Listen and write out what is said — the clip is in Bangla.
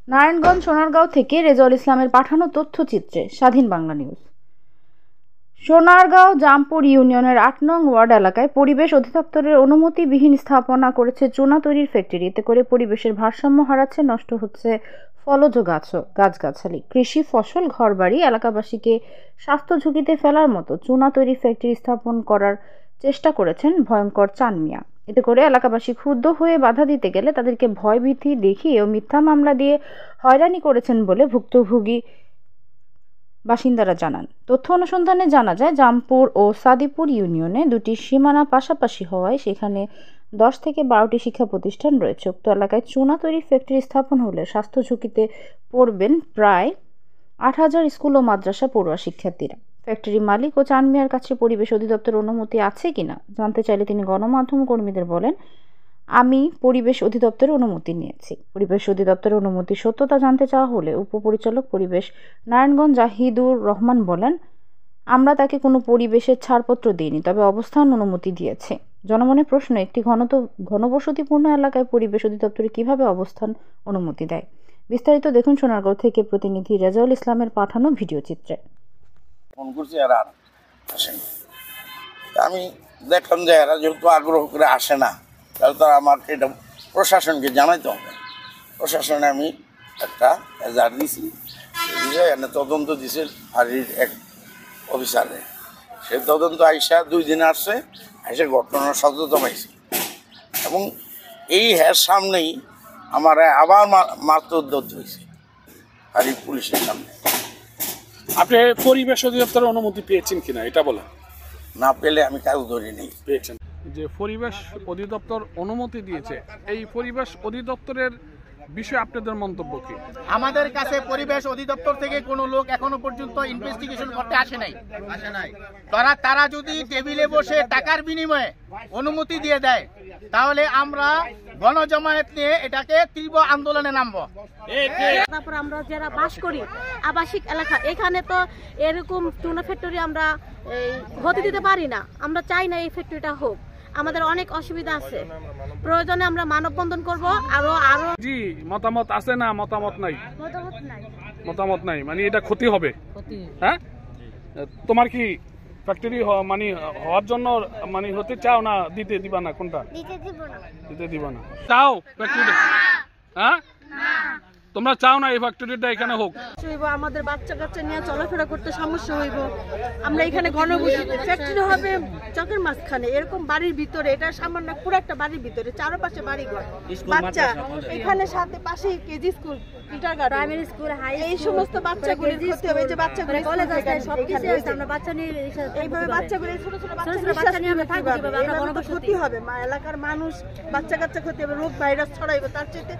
নারায়ণগঞ্জ সোনারগাঁও থেকে রেজাউল ইসলামের পাঠানো তথ্যচিত্রে স্বাধীন বাংলা নিউজ। সোনারগাঁও জামপুর ইউনিয়নের ৮ নং ওয়ার্ড এলাকায় পরিবেশ অধিদপ্তরের অনুমতিবিহীন স্থাপনা করেছে চুনা তৈরির ফ্যাক্টরি। এতে করে পরিবেশের ভারসাম্য হারাচ্ছে, নষ্ট হচ্ছে ফলজ গাছগাছালি, কৃষি ফসল, ঘরবাড়ি। এলাকাবাসীকে স্বাস্থ্য ঝুঁকিতে ফেলার মতো চুনা তৈরি ফ্যাক্টরি স্থাপন করার চেষ্টা করেছেন ভয়ঙ্কর চান মিয়া। এতে করে এলাকাবাসী ক্ষুব্ধ হয়ে বাধা দিতে গেলে তাদেরকে ভয়ভীতি দেখিয়ে ও মিথ্যা মামলা দিয়ে হয়রানি করেছেন বলে ভুক্তভোগী বাসিন্দারা জানান। তথ্য অনুসন্ধানে জানা যায়, জামপুর ও সাদিপুর ইউনিয়নে দুটি সীমানা পাশাপাশি হওয়ায় সেখানে 10 থেকে 12টি শিক্ষা প্রতিষ্ঠান রয়েছে। উক্ত এলাকায় চুনা তৈরি ফ্যাক্টরি স্থাপন হলে স্বাস্থ্য ঝুঁকিতে পড়বেন প্রায় 8,000 স্কুল ও মাদ্রাসা পড়ুয়া শিক্ষার্থীরা। ফ্যাক্টরি মালিক ও চান মিয়ার কাছে পরিবেশ অধিদপ্তর অনুমতি আছে কিনা জানতে চাইলে তিনি গণমাধ্যম কর্মীদের বলেন, আমি পরিবেশ অধিদপ্তরের অনুমতি নিয়েছি। পরিবেশ অধিদপ্তরের অনুমতি সত্যতা জানতে চাওয়া হলে উপপরিচালক পরিবেশ নারায়ণগঞ্জ জাহিদুর রহমান বলেন, আমরা তাকে কোনো পরিবেশের ছাড়পত্র দিইনি, তবে অবস্থান অনুমতি দিয়েছে। জনমনে প্রশ্ন, একটি ঘনবসতিপূর্ণ এলাকায় পরিবেশ অধিদপ্তরে কিভাবে অবস্থান অনুমতি দেয়? বিস্তারিত দেখুন সোনারগাঁও থেকে প্রতিনিধি রেজাউল ইসলামের পাঠানো ভিডিও চিত্রে। আমি দেখলাম যে এরা যেহেতু আগ্রহ করে আসে না, তাহলে তো আমাকে এটা প্রশাসনকে জানাইতে হবে। প্রশাসনে আমি একটা এজাহার দিয়েছি, এনে তদন্ত দিছে ফাঁড়ির এক অফিসারে। সে তদন্ত আইসা 2 দিন আসছে, এসে ঘটনার সত্যতা পাইছি এবং এই সামনেই আমার আবার মারধর হয়েছে ফাঁড়ির পুলিশের সামনে। আপনি পরিবেশ অধিদপ্তরের অনুমতি পেয়েছেন কিনা এটা বলেন। না পেলে আমি কাজ ধরে নেই। পেয়েছেন যে পরিবেশ অধিদপ্তর অনুমতি দিয়েছে, এই পরিবেশ অধিদপ্তরের বিষয়ে আপনাদের মন্তব্য কি? আমাদের কাছে পরিবেশ অধিদপ্তর থেকে কোনো লোক এখনো পর্যন্ত ইনভেস্টিগেশন করতে আসে নাই। তারা যদি টেবিলে বসে টাকার বিনিময়ে অনুমতি দিয়ে দেয়, তাহলে আমরা গণজমায়েত নিয়ে এটাকে তীব্র আন্দোলনে নামবো। তারপর আমরা যারা বাস করি আবাসিক এলাকা, এখানে তো এরকম চুনা ফ্যাক্টরি আমরা হতে দিতে পারি না। আমরা চাই না এই ফ্যাক্টরিটা হোক, আমাদের অনেক অসুবিধা আছে। প্রয়োজনে আমরা মানববন্ধন করব। আরো জি মতামত আছে না? মতামত নাই মানে এটা ক্ষতি হবে। হ্যাঁ, তোমার কি ফ্যাক্টরি মানে হওয়ার জন্য মানে হতে চাও না দিতে দিবা না? কোনটা দিতে দিব না চাও ফ্যাক্টরি? হ্যাঁ, তোমরা চাও না এই ফ্যাক্টরিটা এখানে হোক? আমাদের বাচ্চা কাচ্চা নিয়ে চলাফেরা করতে সমস্যা হইব। আমরা এখানে ঘনবসতি ফ্যাক্টরি হবে চকের মাঝখানে, এরকম বাড়ির ভিতরে, এটা সামান্য পুরো একটা বাড়ির ভিতরে, চারপাশে বাড়িঘর, বাচ্চা এখানে সাথে পাশে KG school, kindergarten, primary school, high, এই সমস্ত বাচ্চাগুলো ক্ষতি হবে। যে বাচ্চাগুলো কলেজ আছে, সবকিছু আছে, আমরা বাচ্চা নিয়ে এইভাবে বাচ্চাগুলো ছোট ছোট বাচ্চা নিয়ে আমরা থাকবো, আমরা ঘনবসতি হবে, এলাকার মানুষ বাচ্চা কাচ্চা ক্ষতি হবে, রোগ ভাইরাস ছড়াইবে। তার চাইতে